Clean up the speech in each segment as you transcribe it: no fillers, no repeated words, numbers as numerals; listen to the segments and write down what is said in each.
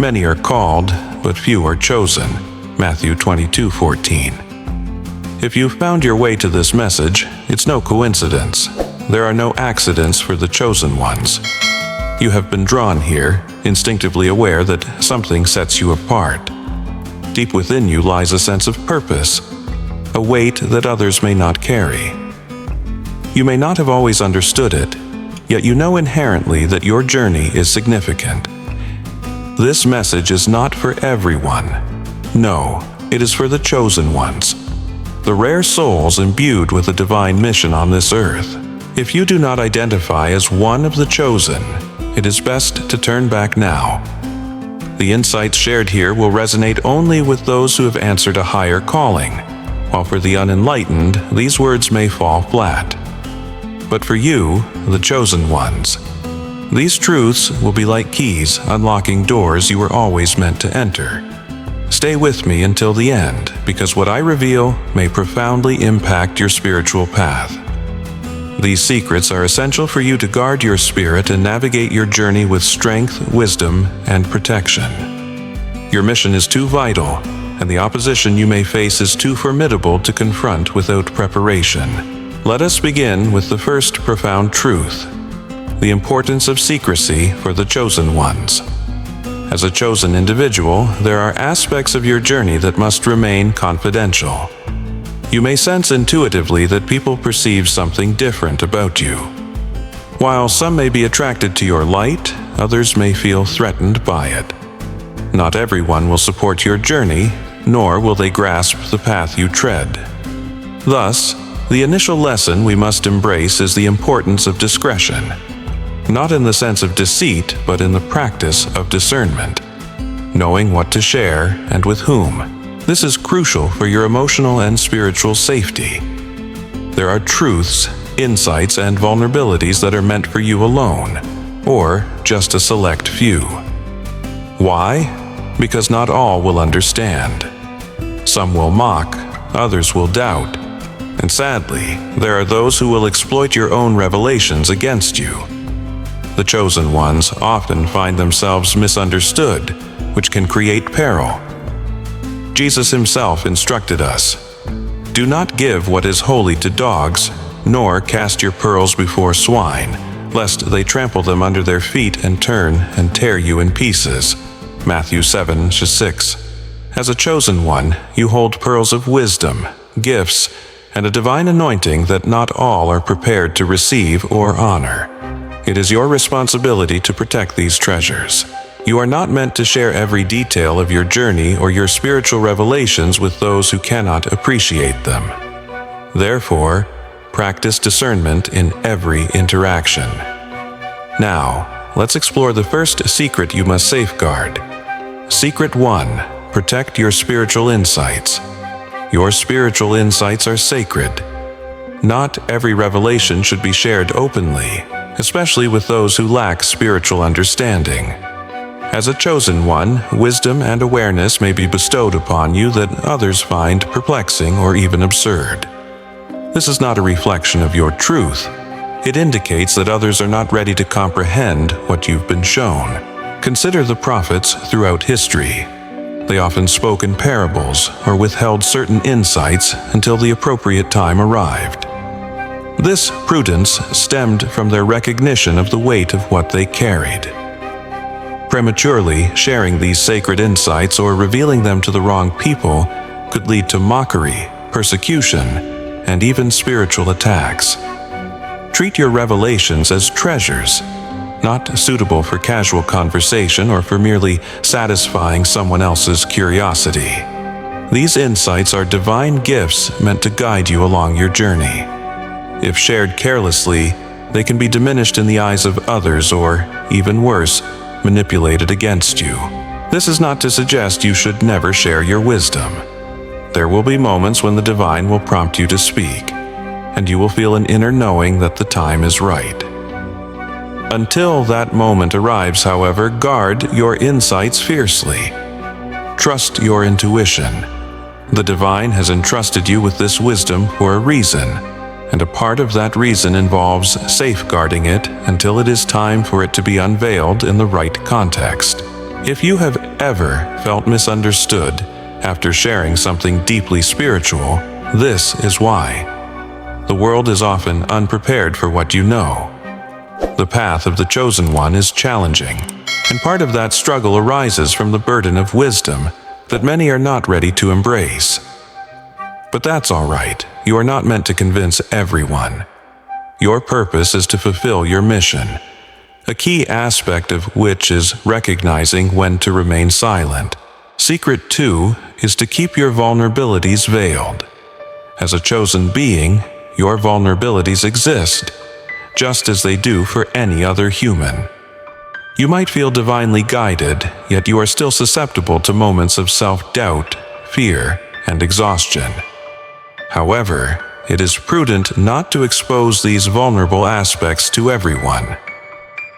Many are called, but few are chosen. Matthew 22:14. If you've found your way to this message, it's no coincidence. There are no accidents for the chosen ones. You have been drawn here, instinctively aware that something sets you apart. Deep within you lies a sense of purpose, a weight that others may not carry. You may not have always understood it, yet you know inherently that your journey is significant. This message is not for everyone. No, it is for the chosen ones, the rare souls imbued with a divine mission on this earth. If you do not identify as one of the chosen, it is best to turn back now. The insights shared here will resonate only with those who have answered a higher calling, while for the unenlightened, these words may fall flat. But for you, the chosen ones, these truths will be like keys unlocking doors you were always meant to enter. Stay with me until the end, because what I reveal may profoundly impact your spiritual path. These secrets are essential for you to guard your spirit and navigate your journey with strength, wisdom, and protection. Your mission is too vital, and the opposition you may face is too formidable to confront without preparation. Let us begin with the first profound truth: the importance of secrecy for the chosen ones. As a chosen individual, there are aspects of your journey that must remain confidential. You may sense intuitively that people perceive something different about you. While some may be attracted to your light, others may feel threatened by it. Not everyone will support your journey, nor will they grasp the path you tread. Thus, the initial lesson we must embrace is the importance of discretion, not in the sense of deceit, but in the practice of discernment, knowing what to share and with whom. This is crucial for your emotional and spiritual safety. There are truths, insights, and vulnerabilities that are meant for you alone, or just a select few. Why? Because not all will understand. Some will mock, others will doubt, and sadly, there are those who will exploit your own revelations against you. The chosen ones often find themselves misunderstood, which can create peril. Jesus himself instructed us, "Do not give what is holy to dogs, nor cast your pearls before swine, lest they trample them under their feet and turn and tear you in pieces." Matthew 7:6. As a chosen one, you hold pearls of wisdom, gifts, and a divine anointing that not all are prepared to receive or honor. It is your responsibility to protect these treasures. You are not meant to share every detail of your journey or your spiritual revelations with those who cannot appreciate them. Therefore, practice discernment in every interaction. Now, let's explore the first secret you must safeguard. Secret 1: protect your spiritual insights. Your spiritual insights are sacred. Not every revelation should be shared openly, especially with those who lack spiritual understanding. As a chosen one, wisdom and awareness may be bestowed upon you that others find perplexing or even absurd. This is not a reflection of your truth. It indicates that others are not ready to comprehend what you've been shown. Consider the prophets throughout history. They often spoke in parables or withheld certain insights until the appropriate time arrived. This prudence stemmed from their recognition of the weight of what they carried. Prematurely sharing these sacred insights or revealing them to the wrong people could lead to mockery, persecution, and even spiritual attacks. Treat your revelations as treasures, not suitable for casual conversation or for merely satisfying someone else's curiosity. These insights are divine gifts meant to guide you along your journey. If shared carelessly, they can be diminished in the eyes of others or, even worse, manipulated against you. This is not to suggest you should never share your wisdom. There will be moments when the divine will prompt you to speak, and you will feel an inner knowing that the time is right. Until that moment arrives, however, guard your insights fiercely. Trust your intuition. The divine has entrusted you with this wisdom for a reason, and a part of that reason involves safeguarding it until it is time for it to be unveiled in the right context. If you have ever felt misunderstood after sharing something deeply spiritual, this is why. The world is often unprepared for what you know. The path of the chosen one is challenging, and part of that struggle arises from the burden of wisdom that many are not ready to embrace. But that's all right. You are not meant to convince everyone. Your purpose is to fulfill your mission, a key aspect of which is recognizing when to remain silent. Secret 2 is to keep your vulnerabilities veiled. As a chosen being, your vulnerabilities exist, just as they do for any other human. You might feel divinely guided, yet you are still susceptible to moments of self-doubt, fear, and exhaustion. However, it is prudent not to expose these vulnerable aspects to everyone.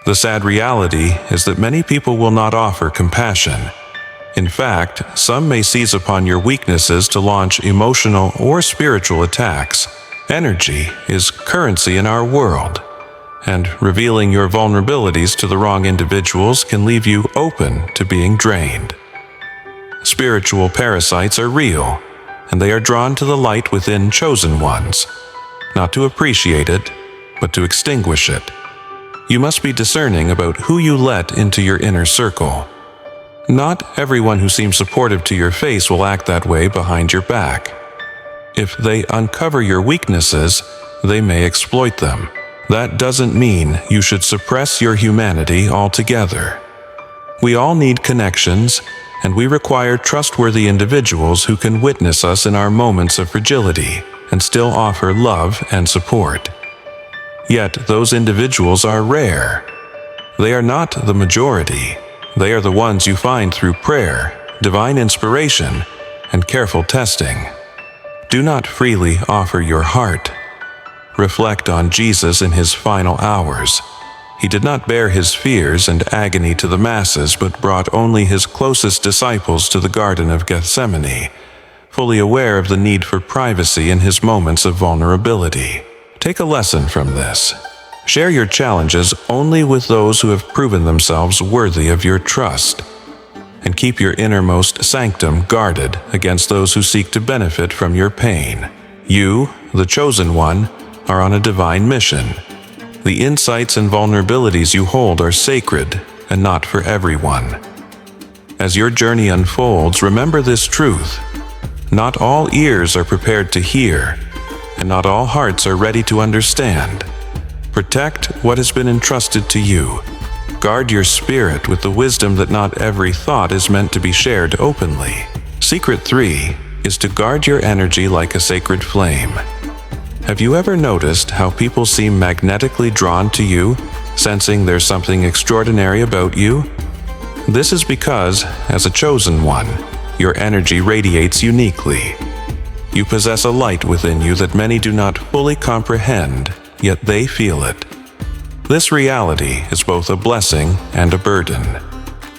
The sad reality is that many people will not offer compassion. In fact, some may seize upon your weaknesses to launch emotional or spiritual attacks. Energy is currency in our world, and revealing your vulnerabilities to the wrong individuals can leave you open to being drained. Spiritual parasites are real, and they are drawn to the light within chosen ones, not to appreciate it, but to extinguish it. You must be discerning about who you let into your inner circle. Not everyone who seems supportive to your face will act that way behind your back. If they uncover your weaknesses, they may exploit them. That doesn't mean you should suppress your humanity altogether. We all need connections, and we require trustworthy individuals who can witness us in our moments of fragility and still offer love and support. Yet those individuals are rare. They are not the majority. They are the ones you find through prayer, divine inspiration, and careful testing. Do not freely offer your heart. Reflect on Jesus in his final hours. He did not bear his fears and agony to the masses, but brought only his closest disciples to the Garden of Gethsemane, fully aware of the need for privacy in his moments of vulnerability. Take a lesson from this. Share your challenges only with those who have proven themselves worthy of your trust, and keep your innermost sanctum guarded against those who seek to benefit from your pain. You, the chosen one, are on a divine mission. The insights and vulnerabilities you hold are sacred and not for everyone. As your journey unfolds, remember this truth. Not all ears are prepared to hear, and not all hearts are ready to understand. Protect what has been entrusted to you. Guard your spirit with the wisdom that not every thought is meant to be shared openly. Secret 3 is to guard your energy like a sacred flame. Have you ever noticed how people seem magnetically drawn to you, sensing there's something extraordinary about you? This is because, as a chosen one, your energy radiates uniquely. You possess a light within you that many do not fully comprehend, yet they feel it. This reality is both a blessing and a burden.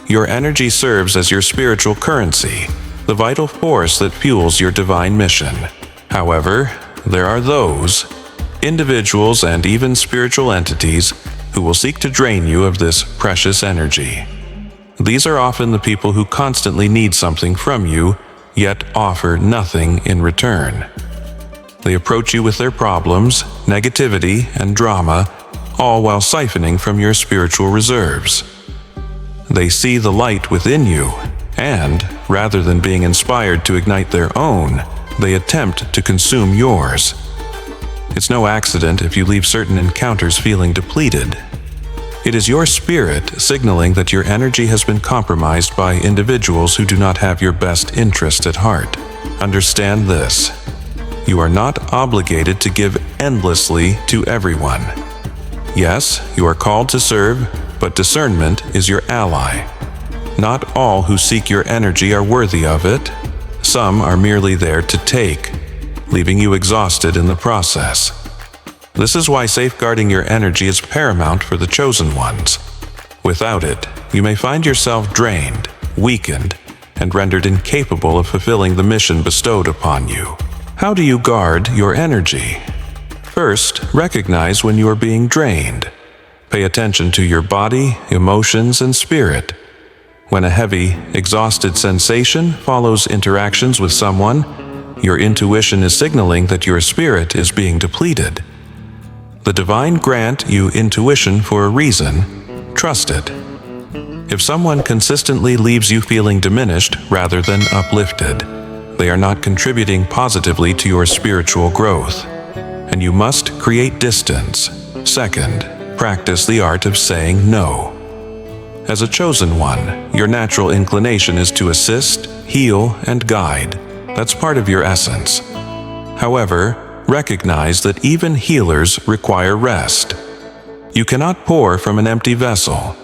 Your energy serves as your spiritual currency, the vital force that fuels your divine mission. However, there are those, individuals and even spiritual entities, who will seek to drain you of this precious energy. These are often the people who constantly need something from you, yet offer nothing in return. They approach you with their problems, negativity, and drama, all while siphoning from your spiritual reserves. They see the light within you, and, rather than being inspired to ignite their own, they attempt to consume yours. It's no accident if you leave certain encounters feeling depleted. It is your spirit signaling that your energy has been compromised by individuals who do not have your best interest at heart. Understand this. You are not obligated to give endlessly to everyone. Yes, you are called to serve, but discernment is your ally. Not all who seek your energy are worthy of it. Some are merely there to take, leaving you exhausted in the process. This is why safeguarding your energy is paramount for the chosen ones. Without it, you may find yourself drained, weakened, and rendered incapable of fulfilling the mission bestowed upon you. How do you guard your energy? First, recognize when you are being drained. Pay attention to your body, emotions, and spirit. When a heavy, exhausted sensation follows interactions with someone, your intuition is signaling that your spirit is being depleted. The divine grant you intuition for a reason. Trust it. If someone consistently leaves you feeling diminished rather than uplifted, they are not contributing positively to your spiritual growth, and you must create distance. Second, practice the art of saying no. As a chosen one, your natural inclination is to assist, heal, and guide. That's part of your essence. However, recognize that even healers require rest. You cannot pour from an empty vessel.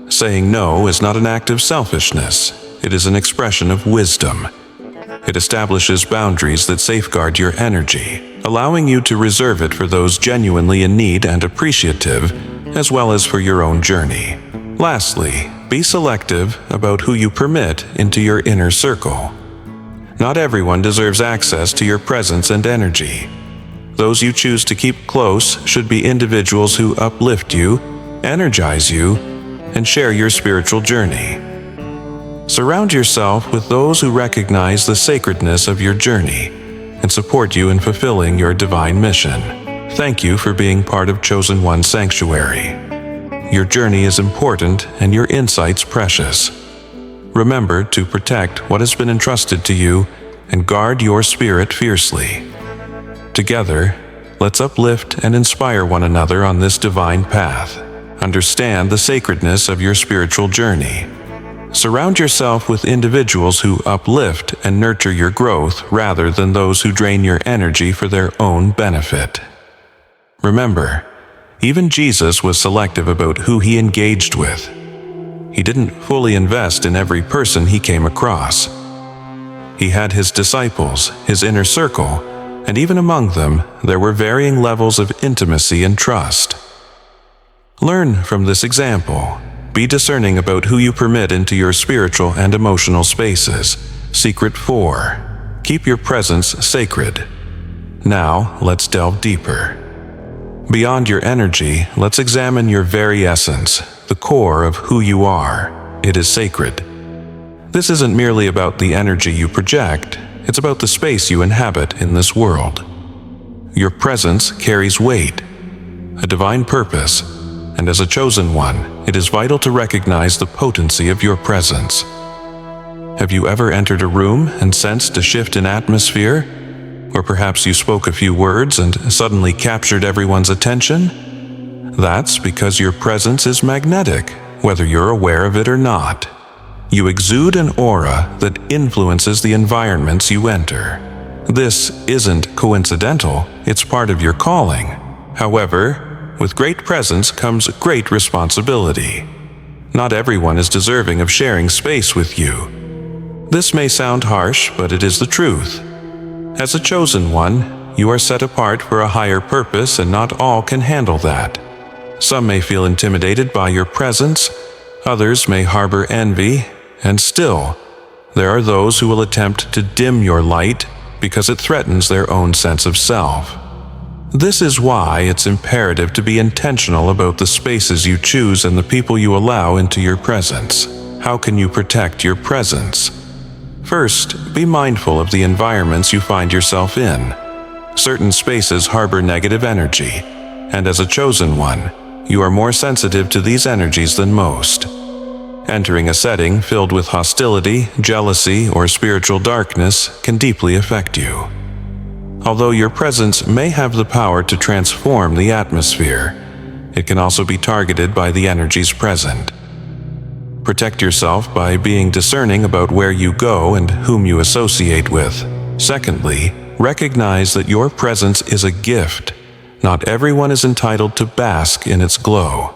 Saying no is not an act of selfishness. It is an expression of wisdom. It establishes boundaries that safeguard your energy, allowing you to reserve it for those genuinely in need and appreciative, as well as for your own journey. Lastly, be selective about who you permit into your inner circle. Not everyone deserves access to your presence and energy. Those you choose to keep close should be individuals who uplift you, energize you, and share your spiritual journey. Surround yourself with those who recognize the sacredness of your journey and support you in fulfilling your divine mission. Thank you for being part of Chosen One Sanctuary. Your journey is important and your insights precious. Remember to protect what has been entrusted to you and guard your spirit fiercely. Together, let's uplift and inspire one another on this divine path. Understand the sacredness of your spiritual journey. Surround yourself with individuals who uplift and nurture your growth rather than those who drain your energy for their own benefit. Remember, even Jesus was selective about who he engaged with. He didn't fully invest in every person he came across. He had his disciples, his inner circle, and even among them, there were varying levels of intimacy and trust. Learn from this example. Be discerning about who you permit into your spiritual and emotional spaces. Secret 4. Keep your presence sacred. Now, let's delve deeper. Beyond your energy, let's examine your very essence, the core of who you are. It is sacred. This isn't merely about the energy you project, it's about the space you inhabit in this world. Your presence carries weight, a divine purpose, and as a chosen one, it is vital to recognize the potency of your presence. Have you ever entered a room and sensed a shift in atmosphere? Or perhaps you spoke a few words and suddenly captured everyone's attention? That's because your presence is magnetic, whether you're aware of it or not. You exude an aura that influences the environments you enter. This isn't coincidental, it's part of your calling. However, with great presence comes great responsibility. Not everyone is deserving of sharing space with you. This may sound harsh, but it is the truth. As a chosen one, you are set apart for a higher purpose, and not all can handle that. Some may feel intimidated by your presence, others may harbor envy, and still, there are those who will attempt to dim your light because it threatens their own sense of self. This is why it's imperative to be intentional about the spaces you choose and the people you allow into your presence. How can you protect your presence? First, be mindful of the environments you find yourself in. Certain spaces harbor negative energy, and as a chosen one, you are more sensitive to these energies than most. Entering a setting filled with hostility, jealousy, or spiritual darkness can deeply affect you. Although your presence may have the power to transform the atmosphere, it can also be targeted by the energies present. Protect yourself by being discerning about where you go and whom you associate with. Secondly, recognize that your presence is a gift. Not everyone is entitled to bask in its glow.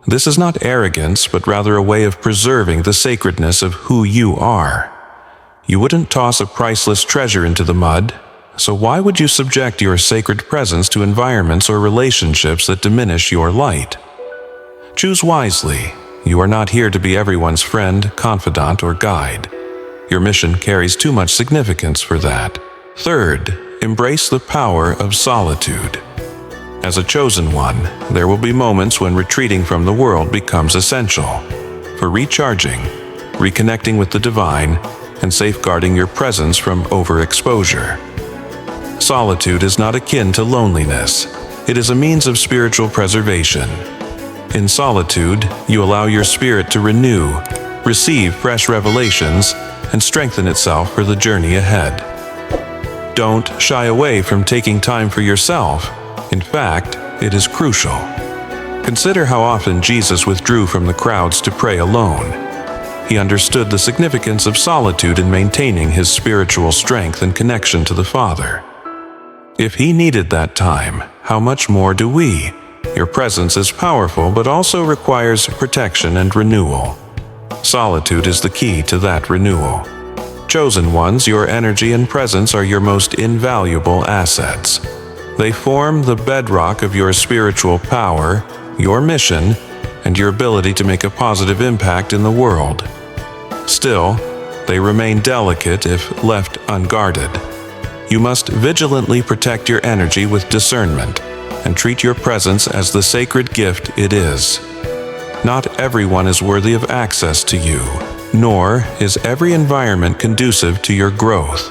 This is not arrogance, but rather a way of preserving the sacredness of who you are. You wouldn't toss a priceless treasure into the mud, so why would you subject your sacred presence to environments or relationships that diminish your light? Choose wisely. You are not here to be everyone's friend, confidant, or guide. Your mission carries too much significance for that. Third, embrace the power of solitude. As a chosen one, there will be moments when retreating from the world becomes essential. For recharging, reconnecting with the divine, and safeguarding your presence from overexposure. Solitude is not akin to loneliness. It is a means of spiritual preservation. In solitude, you allow your spirit to renew, receive fresh revelations, and strengthen itself for the journey ahead. Don't shy away from taking time for yourself. In fact, it is crucial. Consider how often Jesus withdrew from the crowds to pray alone. He understood the significance of solitude in maintaining his spiritual strength and connection to the Father. If he needed that time, how much more do we? Your presence is powerful, but also requires protection and renewal. Solitude is the key to that renewal. Chosen ones, your energy and presence are your most invaluable assets. They form the bedrock of your spiritual power, your mission, and your ability to make a positive impact in the world. Still, they remain delicate if left unguarded. You must vigilantly protect your energy with discernment and treat your presence as the sacred gift it is. Not everyone is worthy of access to you, nor is every environment conducive to your growth.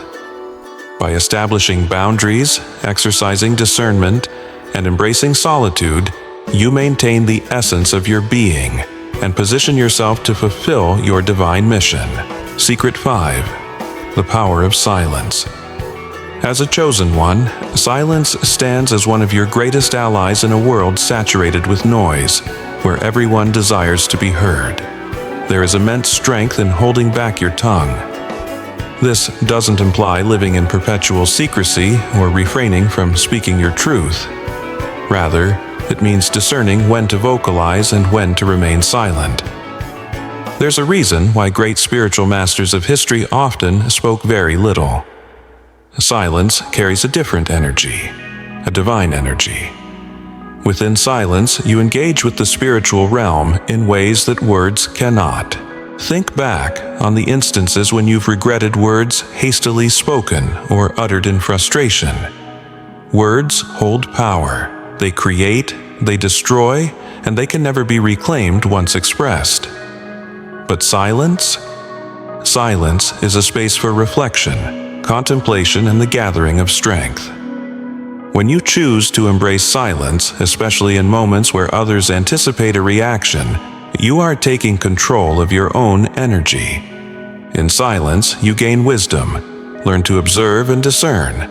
By establishing boundaries, exercising discernment, and embracing solitude, you maintain the essence of your being and position yourself to fulfill your divine mission. Secret 5. The power of silence. As a chosen one, silence stands as one of your greatest allies in a world saturated with noise, where everyone desires to be heard. There is immense strength in holding back your tongue. This doesn't imply living in perpetual secrecy or refraining from speaking your truth. Rather, it means discerning when to vocalize and when to remain silent. There's a reason why great spiritual masters of history often spoke very little. Silence carries a different energy, a divine energy. Within silence, you engage with the spiritual realm in ways that words cannot. Think back on the instances when you've regretted words hastily spoken or uttered in frustration. Words hold power. They create, they destroy, and they can never be reclaimed once expressed. But silence? Silence is a space for reflection, contemplation, and the gathering of strength. When you choose to embrace silence, especially in moments where others anticipate a reaction, you are taking control of your own energy. In silence, you gain wisdom, learn to observe and discern,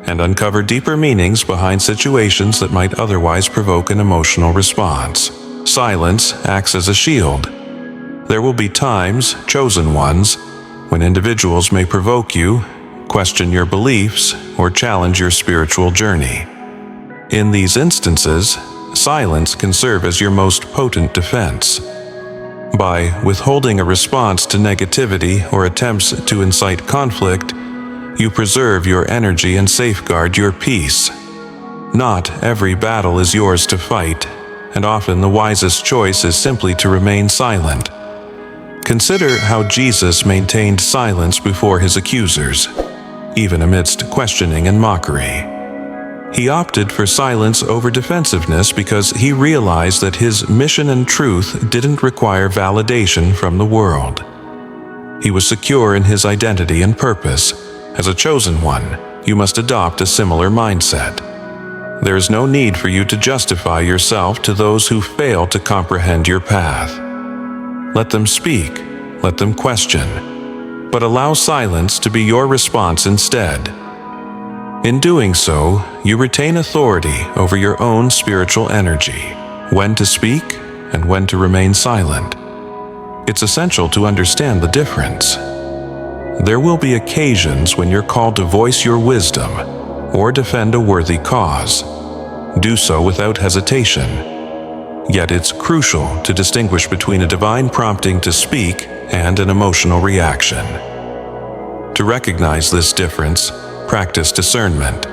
and uncover deeper meanings behind situations that might otherwise provoke an emotional response. Silence acts as a shield. There will be times, chosen ones, when individuals may provoke you, question your beliefs, or challenge your spiritual journey. In these instances, silence can serve as your most potent defense. By withholding a response to negativity or attempts to incite conflict, you preserve your energy and safeguard your peace. Not every battle is yours to fight, and often the wisest choice is simply to remain silent. Consider how Jesus maintained silence before his accusers, even amidst questioning and mockery. He opted for silence over defensiveness because he realized that his mission and truth didn't require validation from the world. He was secure in his identity and purpose. As a chosen one, you must adopt a similar mindset. There is no need for you to justify yourself to those who fail to comprehend your path. Let them speak, let them question, but allow silence to be your response instead. In doing so, you retain authority over your own spiritual energy, when to speak and when to remain silent. It's essential to understand the difference. There will be occasions when you're called to voice your wisdom or defend a worthy cause. Do so without hesitation. Yet it's crucial to distinguish between a divine prompting to speak and an emotional reaction. To recognize this difference, practice discernment.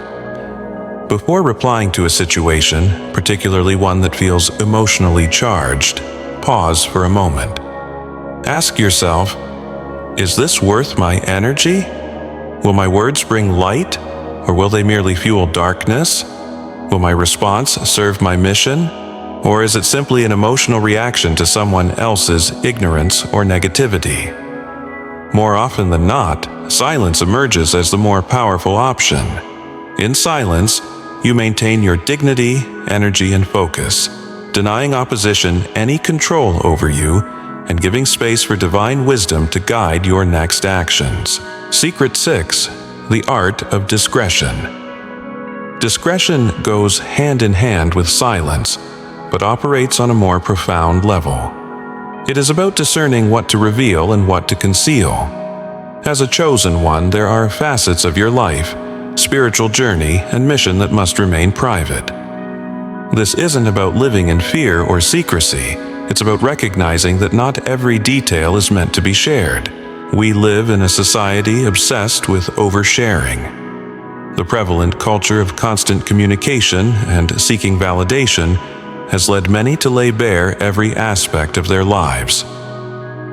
Before replying to a situation, particularly one that feels emotionally charged, pause for a moment. Ask yourself, is this worth my energy? Will my words bring light, or will they merely fuel darkness? Will my response serve my mission, Or is it simply an emotional reaction to someone else's ignorance or negativity? More often than not, silence emerges as the more powerful option. In silence, you maintain your dignity, energy, and focus, denying opposition any control over you and giving space for divine wisdom to guide your next actions. Secret 6. The Art of Discretion. Discretion goes hand in hand with silence, but operates on a more profound level. It is about discerning what to reveal and what to conceal. As a chosen one, there are facets of your life, spiritual journey, and mission that must remain private. This isn't about living in fear or secrecy. It's about recognizing that not every detail is meant to be shared. We live in a society obsessed with oversharing. The prevalent culture of constant communication and seeking validation has led many to lay bare every aspect of their lives.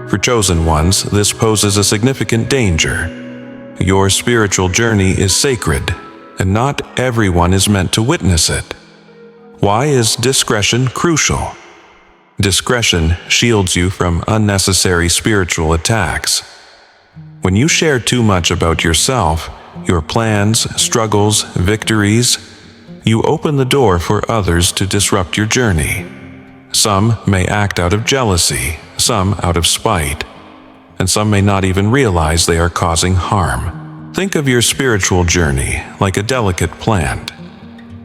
For chosen ones, this poses a significant danger. Your spiritual journey is sacred, and not everyone is meant to witness it. Why is discretion crucial? Discretion shields you from unnecessary spiritual attacks. When you share too much about yourself, your plans, struggles, victories, you open the door for others to disrupt your journey. Some may act out of jealousy, some out of spite, and some may not even realize they are causing harm. Think of your spiritual journey like a delicate plant.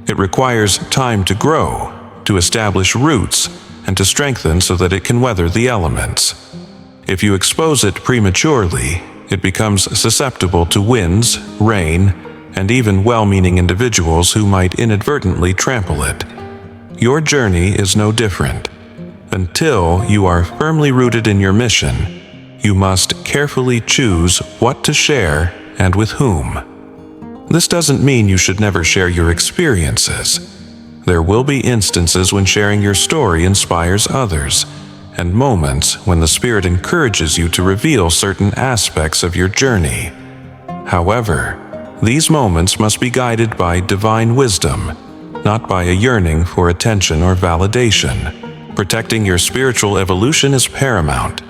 It requires time to grow, to establish roots, and to strengthen so that it can weather the elements. If you expose it prematurely, it becomes susceptible to winds, rain, and even well-meaning individuals who might inadvertently trample it. Your journey is no different. Until you are firmly rooted in your mission, you must carefully choose what to share and with whom. This doesn't mean you should never share your experiences. There will be instances when sharing your story inspires others, and moments when the Spirit encourages you to reveal certain aspects of your journey. However, these moments must be guided by divine wisdom, not by a yearning for attention or validation. Protecting your spiritual evolution is paramount.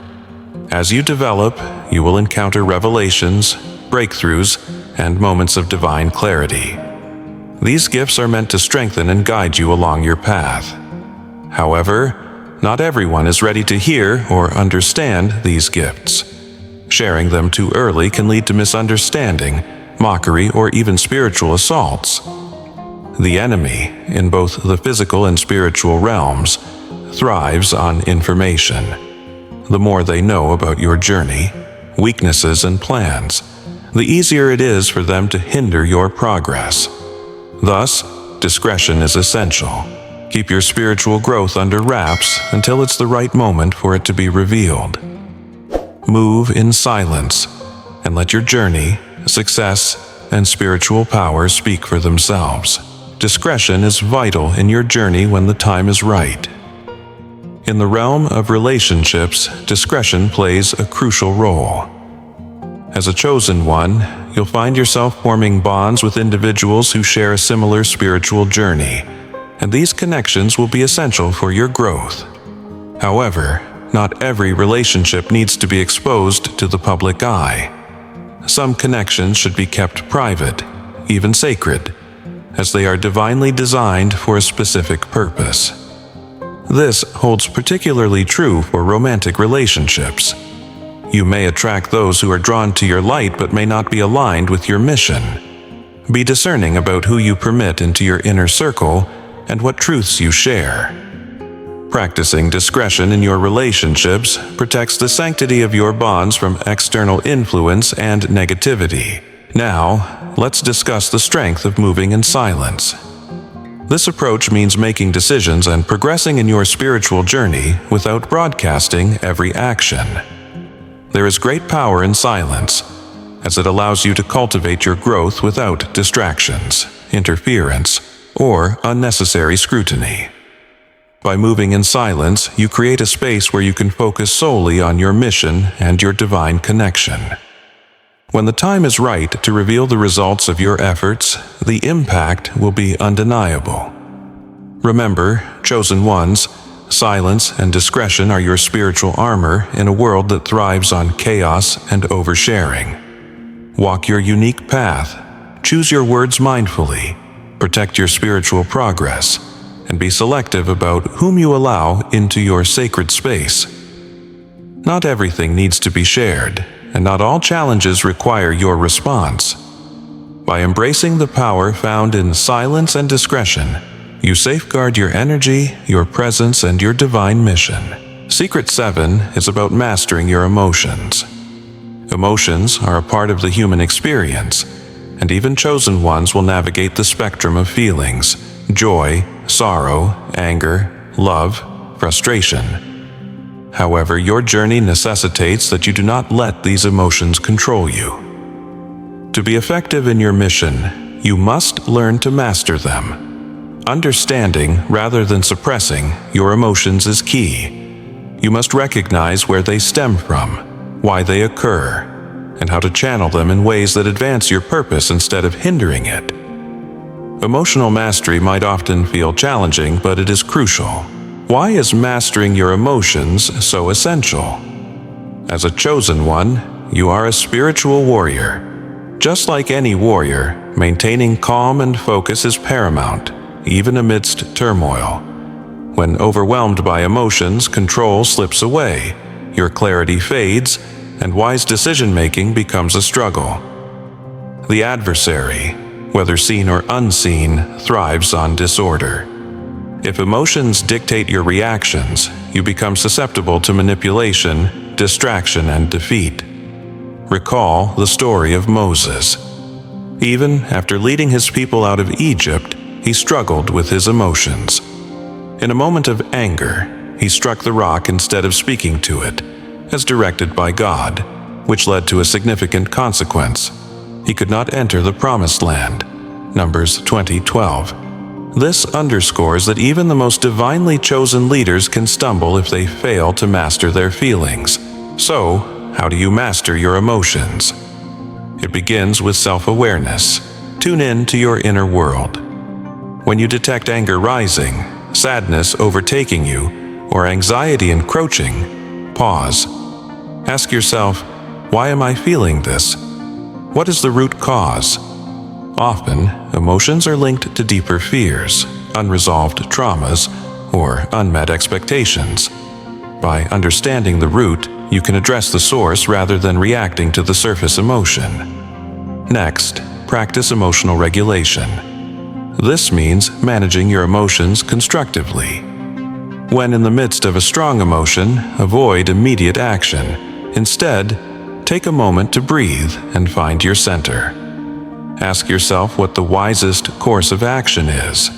As you develop, you will encounter revelations, breakthroughs, and moments of divine clarity. These gifts are meant to strengthen and guide you along your path. However, not everyone is ready to hear or understand these gifts. Sharing them too early can lead to misunderstanding, mockery, or even spiritual assaults. The enemy, in both the physical and spiritual realms, thrives on information. The more they know about your journey, weaknesses, and plans, the easier it is for them to hinder your progress. Thus, discretion is essential. Keep your spiritual growth under wraps until it's the right moment for it to be revealed. Move in silence and let your journey, success, and spiritual power speak for themselves. Discretion is vital in your journey when the time is right. In the realm of relationships, discretion plays a crucial role. As a chosen one, you'll find yourself forming bonds with individuals who share a similar spiritual journey, and these connections will be essential for your growth. However, not every relationship needs to be exposed to the public eye. Some connections should be kept private, even sacred, as they are divinely designed for a specific purpose. This holds particularly true for romantic relationships. You may attract those who are drawn to your light but may not be aligned with your mission. Be discerning about who you permit into your inner circle and what truths you share. Practicing discretion in your relationships protects the sanctity of your bonds from external influence and negativity. Now, let's discuss the strength of moving in silence. This approach means making decisions and progressing in your spiritual journey without broadcasting every action. There is great power in silence, as it allows you to cultivate your growth without distractions, interference, or unnecessary scrutiny. By moving in silence, you create a space where you can focus solely on your mission and your divine connection. When the time is right to reveal the results of your efforts, the impact will be undeniable. Remember, chosen ones, silence and discretion are your spiritual armor in a world that thrives on chaos and oversharing. Walk your unique path, choose your words mindfully, protect your spiritual progress, and be selective about whom you allow into your sacred space. Not everything needs to be shared, and not all challenges require your response. By embracing the power found in silence and discretion, you safeguard your energy, your presence, and your divine mission. Secret 7 is about mastering your emotions. Emotions are a part of the human experience, and even chosen ones will navigate the spectrum of feelings: joy, sorrow, anger, love, frustration. However, your journey necessitates that you do not let these emotions control you. To be effective in your mission, you must learn to master them. Understanding rather than suppressing your emotions is key. You must recognize where they stem from, why they occur, and how to channel them in ways that advance your purpose instead of hindering it. Emotional mastery might often feel challenging, but it is crucial. Why is mastering your emotions so essential? As a chosen one, you are a spiritual warrior. Just like any warrior, maintaining calm and focus is paramount, even amidst turmoil. When overwhelmed by emotions, control slips away, your clarity fades, and wise decision-making becomes a struggle. The adversary, whether seen or unseen, thrives on disorder. If emotions dictate your reactions, you become susceptible to manipulation, distraction, and defeat. Recall the story of Moses. Even after leading his people out of Egypt, he struggled with his emotions. In a moment of anger, he struck the rock instead of speaking to it, as directed by God, which led to a significant consequence. He could not enter the Promised Land. Numbers 20:12. This underscores that even the most divinely chosen leaders can stumble if they fail to master their feelings. So, how do you master your emotions? It begins with self-awareness. Tune in to your inner world. When you detect anger rising, sadness overtaking you, or anxiety encroaching, pause. Ask yourself, why am I feeling this? What is the root cause? Often, emotions are linked to deeper fears, unresolved traumas, or unmet expectations. By understanding the root, you can address the source rather than reacting to the surface emotion. Next, practice emotional regulation. This means managing your emotions constructively. When in the midst of a strong emotion, avoid immediate action. Instead, take a moment to breathe and find your center. Ask yourself what the wisest course of action is.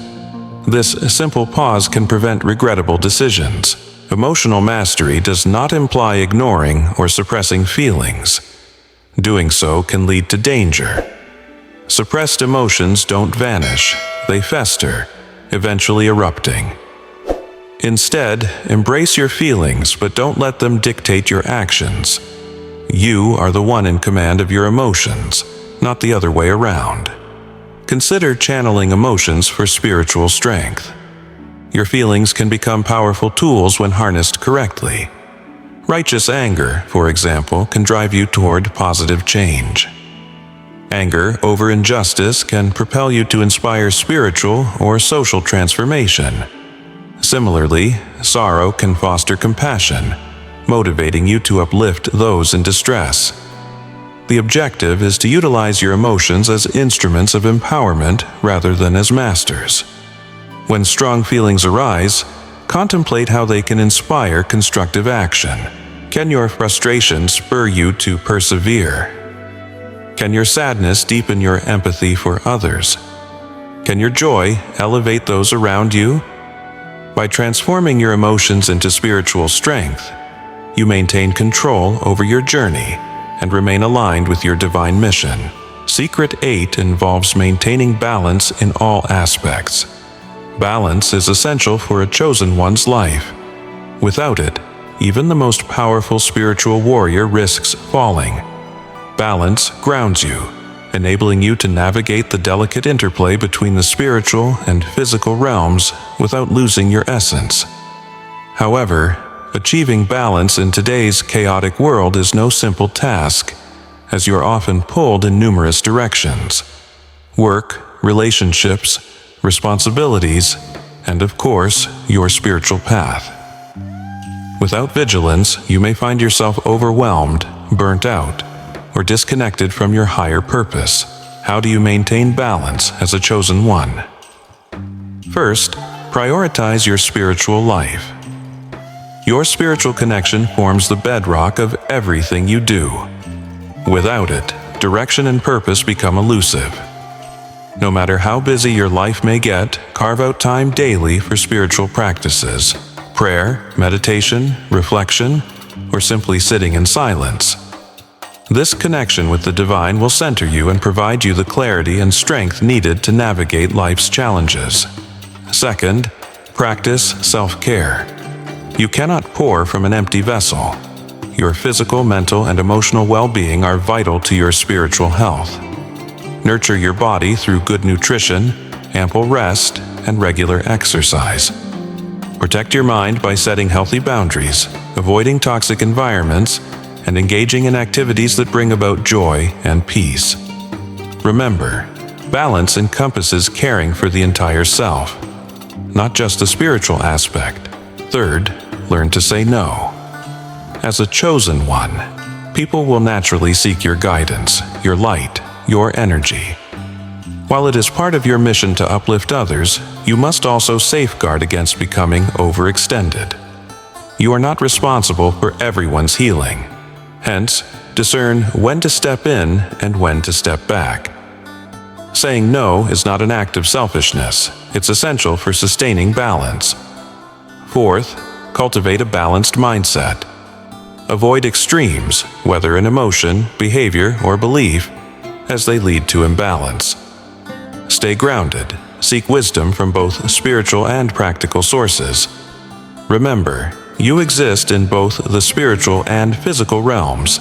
This simple pause can prevent regrettable decisions. Emotional mastery does not imply ignoring or suppressing feelings. Doing so can lead to danger. Suppressed emotions don't vanish, they fester, eventually erupting. Instead, embrace your feelings, but don't let them dictate your actions. You are the one in command of your emotions, not the other way around. Consider channeling emotions for spiritual strength. Your feelings can become powerful tools when harnessed correctly. Righteous anger, for example, can drive you toward positive change. Anger over injustice can propel you to inspire spiritual or social transformation. Similarly, sorrow can foster compassion, motivating you to uplift those in distress. The objective is to utilize your emotions as instruments of empowerment rather than as masters. When strong feelings arise, contemplate how they can inspire constructive action. Can your frustration spur you to persevere? Can your sadness deepen your empathy for others? Can your joy elevate those around you? By transforming your emotions into spiritual strength, you maintain control over your journey and remain aligned with your divine mission. Secret 8 involves maintaining balance in all aspects. Balance is essential for a chosen one's life. Without it, even the most powerful spiritual warrior risks falling. Balance grounds you, enabling you to navigate the delicate interplay between the spiritual and physical realms without losing your essence. However, achieving balance in today's chaotic world is no simple task, as you're often pulled in numerous directions: work, relationships, responsibilities, and of course, your spiritual path. Without vigilance, you may find yourself overwhelmed, burnt out, or disconnected from your higher purpose. How do you maintain balance as a chosen one? First, prioritize your spiritual life. Your spiritual connection forms the bedrock of everything you do. Without it, direction and purpose become elusive. No matter how busy your life may get, carve out time daily for spiritual practices: prayer, meditation, reflection, or simply sitting in silence. This connection with the divine will center you and provide you the clarity and strength needed to navigate life's challenges. Second, practice self-care. You cannot pour from an empty vessel. Your physical, mental, and emotional well-being are vital to your spiritual health. Nurture your body through good nutrition, ample rest, and regular exercise. Protect your mind by setting healthy boundaries, avoiding toxic environments, and engaging in activities that bring about joy and peace. Remember, balance encompasses caring for the entire self, not just the spiritual aspect. Third, learn to say no. As a chosen one, people will naturally seek your guidance, your light, your energy. While it is part of your mission to uplift others, you must also safeguard against becoming overextended. You are not responsible for everyone's healing. Hence, discern when to step in and when to step back. Saying no is not an act of selfishness. It's essential for sustaining balance. Fourth, cultivate a balanced mindset. Avoid extremes, whether in emotion, behavior, or belief, as they lead to imbalance. Stay grounded. Seek wisdom from both spiritual and practical sources. Remember, you exist in both the spiritual and physical realms,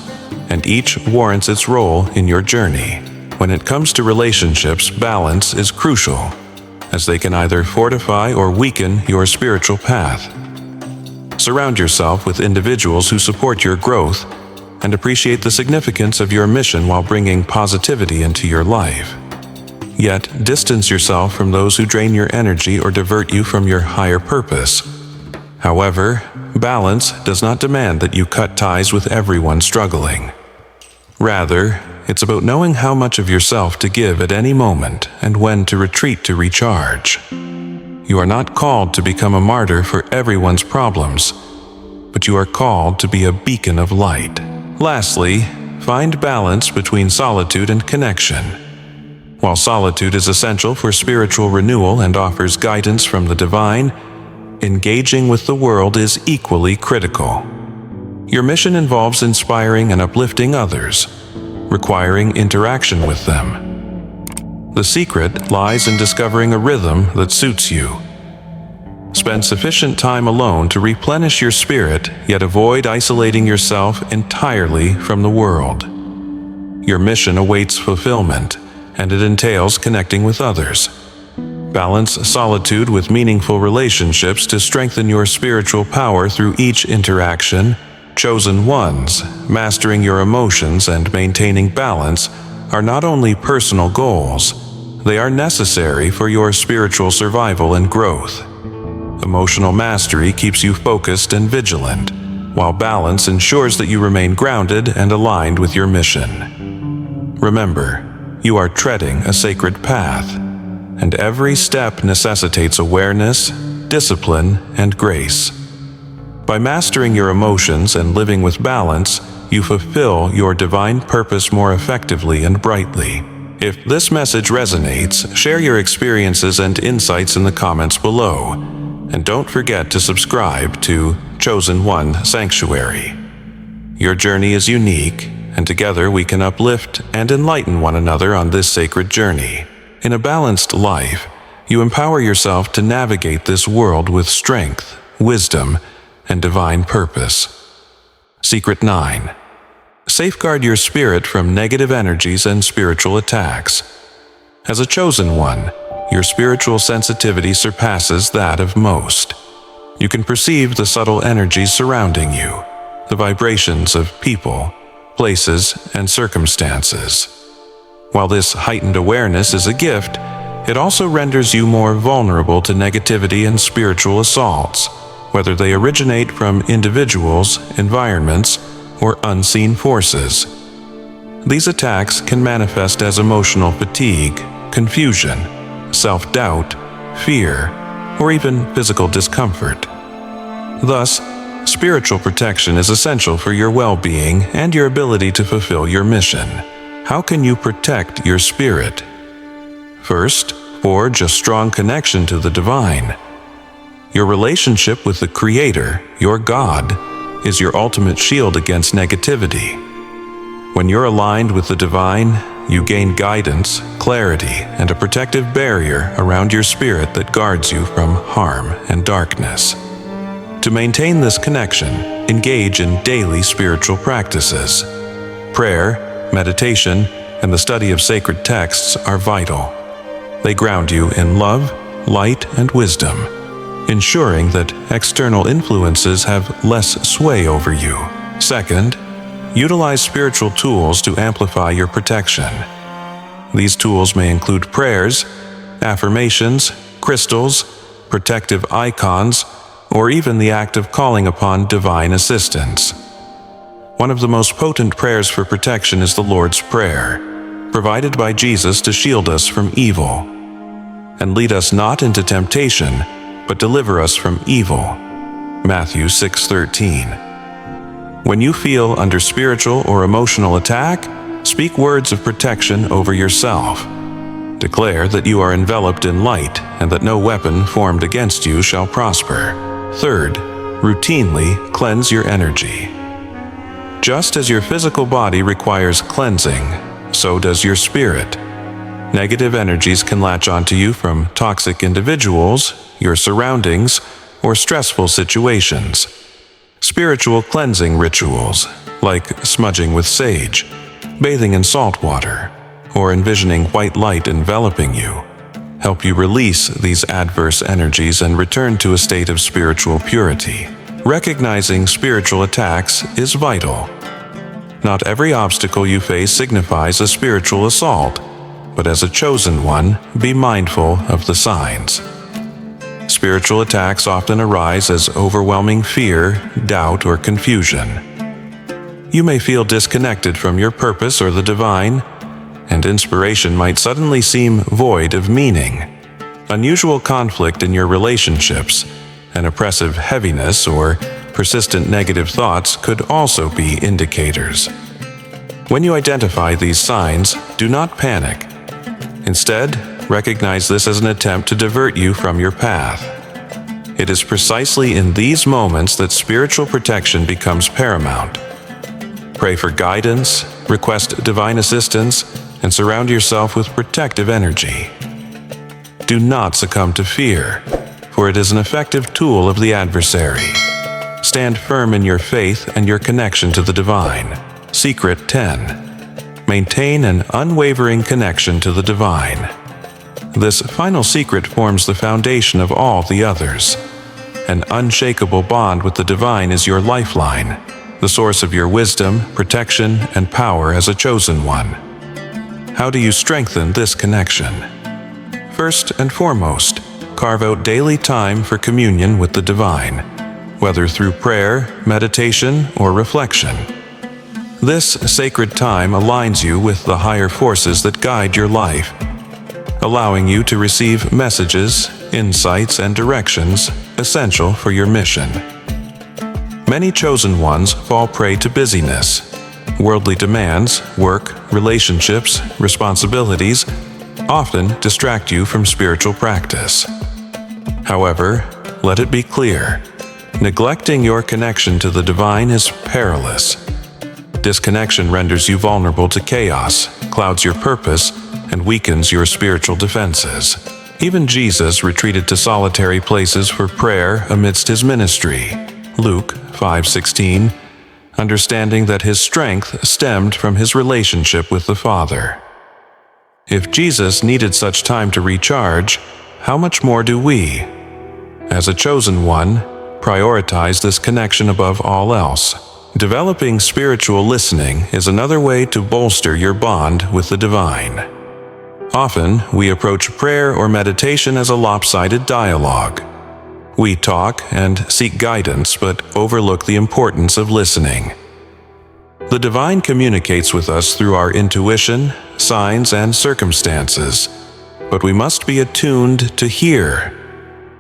and each warrants its role in your journey. When it comes to relationships, balance is crucial, as they can either fortify or weaken your spiritual path. Surround yourself with individuals who support your growth and appreciate the significance of your mission while bringing positivity into your life. Yet, distance yourself from those who drain your energy or divert you from your higher purpose. However, balance does not demand that you cut ties with everyone struggling. Rather, it's about knowing how much of yourself to give at any moment and when to retreat to recharge. You are not called to become a martyr for everyone's problems, but you are called to be a beacon of light. Lastly, find balance between solitude and connection. While solitude is essential for spiritual renewal and offers guidance from the divine, engaging with the world is equally critical. Your mission involves inspiring and uplifting others, requiring interaction with them. The secret lies in discovering a rhythm that suits you. Spend sufficient time alone to replenish your spirit, yet avoid isolating yourself entirely from the world. Your mission awaits fulfillment, and it entails connecting with others. Balance solitude with meaningful relationships to strengthen your spiritual power through each interaction. Chosen ones, mastering your emotions and maintaining balance are not only personal goals, they are necessary for your spiritual survival and growth. Emotional mastery keeps you focused and vigilant, while balance ensures that you remain grounded and aligned with your mission. Remember, you are treading a sacred path, and every step necessitates awareness, discipline, and grace. By mastering your emotions and living with balance, you fulfill your divine purpose more effectively and brightly. If this message resonates, share your experiences and insights in the comments below. And don't forget to subscribe to Chosen One Sanctuary. Your journey is unique, and together we can uplift and enlighten one another on this sacred journey. In a balanced life, you empower yourself to navigate this world with strength, wisdom, and divine purpose. Secret 9. Safeguard your spirit from negative energies and spiritual attacks. As a chosen one, your spiritual sensitivity surpasses that of most. You can perceive the subtle energies surrounding you, the vibrations of people, places, and circumstances. While this heightened awareness is a gift, it also renders you more vulnerable to negativity and spiritual assaults, whether they originate from individuals, environments, or unseen forces. These attacks can manifest as emotional fatigue, confusion, self-doubt, fear, or even physical discomfort. Thus, spiritual protection is essential for your well-being and your ability to fulfill your mission. How can you protect your spirit? First, forge a strong connection to the divine. Your relationship with the Creator, your God, is your ultimate shield against negativity. When you're aligned with the divine, you gain guidance, clarity, and a protective barrier around your spirit that guards you from harm and darkness. To maintain this connection, engage in daily spiritual practices. Prayer, meditation, and the study of sacred texts are vital. They ground you in love, light, and wisdom, ensuring that external influences have less sway over you. Second, utilize spiritual tools to amplify your protection. These tools may include prayers, affirmations, crystals, protective icons, or even the act of calling upon divine assistance. One of the most potent prayers for protection is the Lord's Prayer, provided by Jesus to shield us from evil. And lead us not into temptation, but deliver us from evil. Matthew 6:13. When you feel under spiritual or emotional attack, speak words of protection over yourself. Declare that you are enveloped in light and that no weapon formed against you shall prosper. Third, routinely cleanse your energy. Just as your physical body requires cleansing, so does your spirit. Negative energies can latch onto you from toxic individuals, your surroundings, or stressful situations. Spiritual cleansing rituals, like smudging with sage, bathing in salt water, or envisioning white light enveloping you, help you release these adverse energies and return to a state of spiritual purity. Recognizing spiritual attacks is vital. Not every obstacle you face signifies a spiritual assault, but as a chosen one, be mindful of the signs. Spiritual attacks often arise as overwhelming fear, doubt, or confusion. You may feel disconnected from your purpose or the divine, and inspiration might suddenly seem void of meaning. Unusual conflict in your relationships, an oppressive heaviness, or persistent negative thoughts could also be indicators. When you identify these signs, do not panic. Instead, recognize this as an attempt to divert you from your path. It is precisely in these moments that spiritual protection becomes paramount. Pray for guidance, request divine assistance, and surround yourself with protective energy. Do not succumb to fear, for it is an effective tool of the adversary. Stand firm in your faith and your connection to the divine. Secret 10. Maintain an unwavering connection to the divine. This final secret forms the foundation of all the others. An unshakable bond with the divine is your lifeline, the source of your wisdom, protection, and power as a chosen one. How do you strengthen this connection? First and foremost, carve out daily time for communion with the divine, whether through prayer, meditation, or reflection. This sacred time aligns you with the higher forces that guide your life, allowing you to receive messages, insights, and directions essential for your mission. Many chosen ones fall prey to busyness. Worldly demands, work, relationships, responsibilities often distract you from spiritual practice. However, let it be clear, neglecting your connection to the divine is perilous. Disconnection renders you vulnerable to chaos, clouds your purpose, and weakens your spiritual defenses. Even Jesus retreated to solitary places for prayer amidst his ministry. Luke 5:16, understanding that his strength stemmed from his relationship with the Father. If Jesus needed such time to recharge, how much more do we? As a chosen one, prioritize this connection above all else. Developing spiritual listening is another way to bolster your bond with the divine. Often, we approach prayer or meditation as a lopsided dialogue. We talk and seek guidance, but overlook the importance of listening. The divine communicates with us through our intuition, signs, and circumstances, but we must be attuned to hear.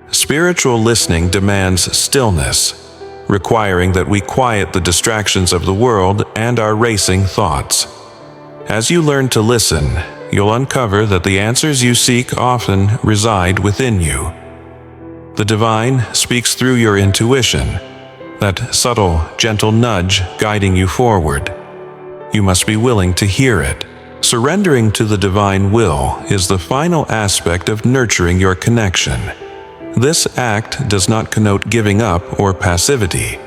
Spiritual listening demands stillness, requiring that we quiet the distractions of the world and our racing thoughts. As you learn to listen, you'll uncover that the answers you seek often reside within you. The divine speaks through your intuition, that subtle, gentle nudge guiding you forward. You must be willing to hear it. Surrendering to the divine will is the final aspect of nurturing your connection. This act does not connote giving up or passivity.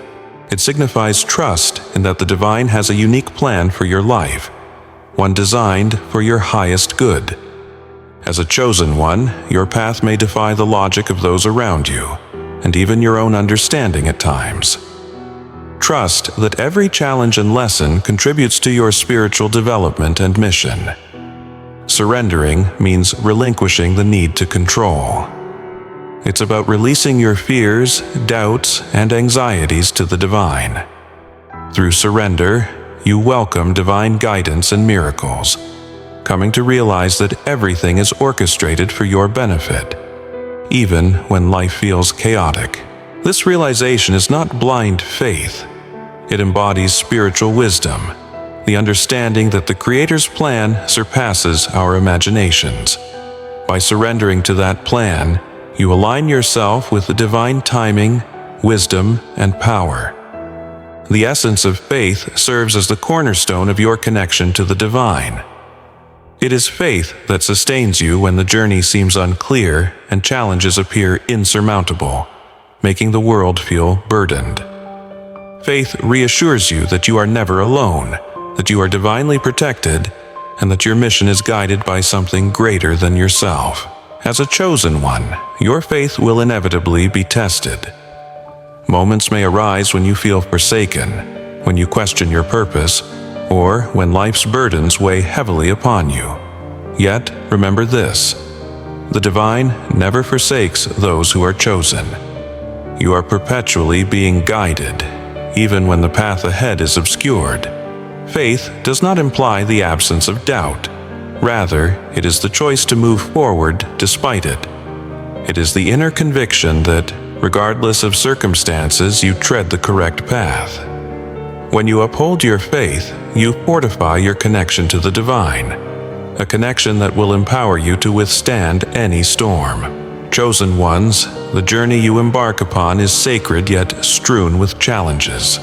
It signifies trust in that the divine has a unique plan for your life, one designed for your highest good. As a chosen one, your path may defy the logic of those around you, and even your own understanding at times. Trust that every challenge and lesson contributes to your spiritual development and mission. Surrendering means relinquishing the need to control. It's about releasing your fears, doubts, and anxieties to the divine. Through surrender, you welcome divine guidance and miracles, coming to realize that everything is orchestrated for your benefit, even when life feels chaotic. This realization is not blind faith. It embodies spiritual wisdom, the understanding that the Creator's plan surpasses our imaginations. By surrendering to that plan, you align yourself with the divine timing, wisdom, and power. The essence of faith serves as the cornerstone of your connection to the divine. It is faith that sustains you when the journey seems unclear and challenges appear insurmountable, making the world feel burdened. Faith reassures you that you are never alone, that you are divinely protected, and that your mission is guided by something greater than yourself. As a chosen one, your faith will inevitably be tested. Moments may arise when you feel forsaken, when you question your purpose, or when life's burdens weigh heavily upon you. Yet, remember this: the divine never forsakes those who are chosen. You are perpetually being guided, even when the path ahead is obscured. Faith does not imply the absence of doubt. Rather, it is the choice to move forward despite it. It is the inner conviction that, regardless of circumstances, you tread the correct path. When you uphold your faith, you fortify your connection to the divine, a connection that will empower you to withstand any storm. Chosen ones, the journey you embark upon is sacred yet strewn with challenges.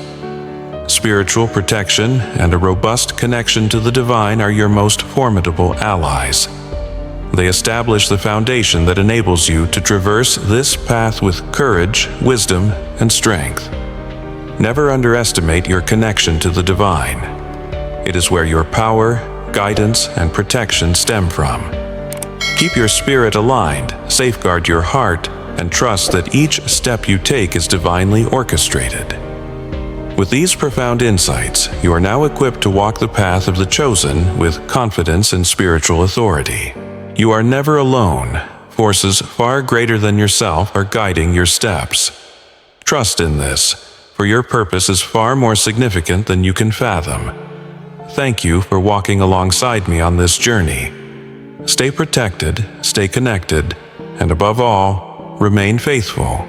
Spiritual protection and a robust connection to the divine are your most formidable allies. They establish the foundation that enables you to traverse this path with courage, wisdom, and strength. Never underestimate your connection to the divine. It is where your power, guidance, and protection stem from. Keep your spirit aligned, safeguard your heart, and trust that each step you take is divinely orchestrated. With these profound insights, you are now equipped to walk the path of the chosen with confidence and spiritual authority. You are never alone. Forces far greater than yourself are guiding your steps. Trust in this, for your purpose is far more significant than you can fathom. Thank you for walking alongside me on this journey. Stay protected, stay connected, and above all, remain faithful.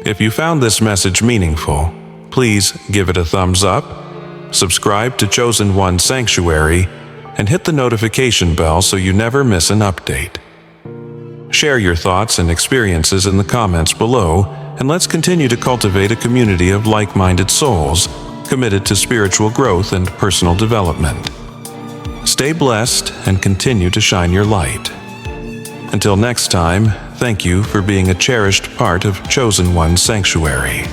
If you found this message meaningful, please give it a thumbs up, subscribe to Chosen One Sanctuary, and hit the notification bell so you never miss an update. Share your thoughts and experiences in the comments below, and let's continue to cultivate a community of like-minded souls committed to spiritual growth and personal development. Stay blessed and continue to shine your light. Until next time, thank you for being a cherished part of Chosen One Sanctuary.